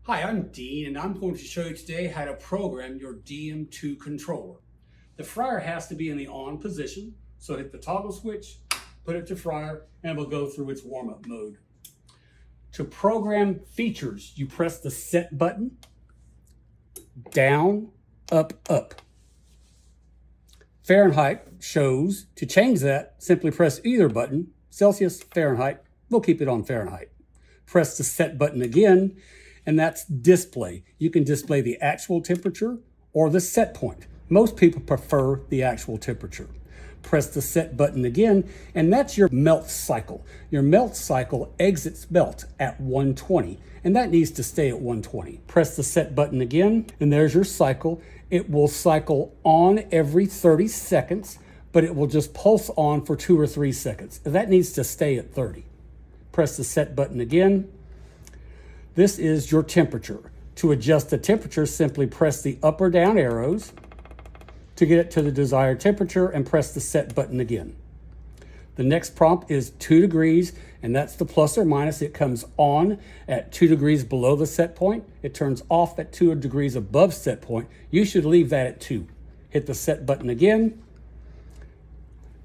Hi, I'm Dean, and I'm going to show you today how to program your DM2 controller. The fryer has to be in the on position, so hit the toggle switch, put it to fryer, and it will go through its warm-up mode. To program features, you press the set button, down, up, up. Fahrenheit shows. To change that, simply press either button, Celsius, Fahrenheit. We'll keep it on Fahrenheit. Press the set button again, and that's display. You can display the actual temperature or the set point. Most people prefer the actual temperature. Press the set button again, and that's your melt cycle. Your melt cycle exits melt at 120, and that needs to stay at 120. Press the set button again, and there's your cycle. It will cycle on every 30 seconds, but it will just pulse on for 2 or 3 seconds. That needs to stay at 30. Press the set button again. This is your temperature. To adjust the temperature, simply press the up or down arrows to get it to the desired temperature and press the set button again. The next prompt is 2 degrees, and that's the plus or minus. It comes on at 2 degrees below the set point. It turns off at 2 degrees above set point. You should leave that at 2. Hit the set button again.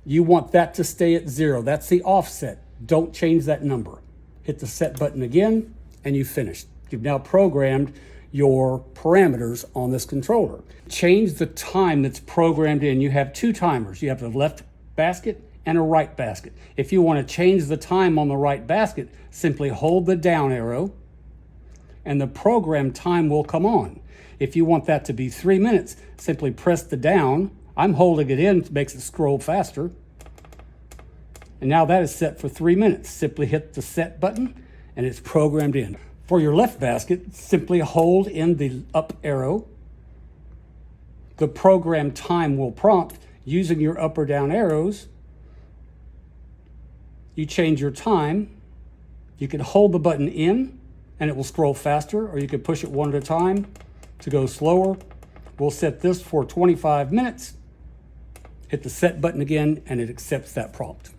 You want that to stay at 0. That's the offset. Don't change that number. Hit the set button again, and you've finished. You've now programmed your parameters on this controller. Change the time that's programmed in. You have 2 timers. You have a left basket and a right basket. If you want to change the time on the right basket, simply hold the down arrow and the program time will come on. If you want that to be 3 minutes, simply press the down. I'm holding it in, it makes it scroll faster. And now that is set for 3 minutes. Simply hit the set button and it's programmed in. For your left basket, simply hold in the up arrow. The program time will prompt using your up or down arrows. You change your time. You can hold the button in and it will scroll faster, or you can push it one at a time to go slower. We'll set this for 25 minutes. Hit the set button again and it accepts that prompt.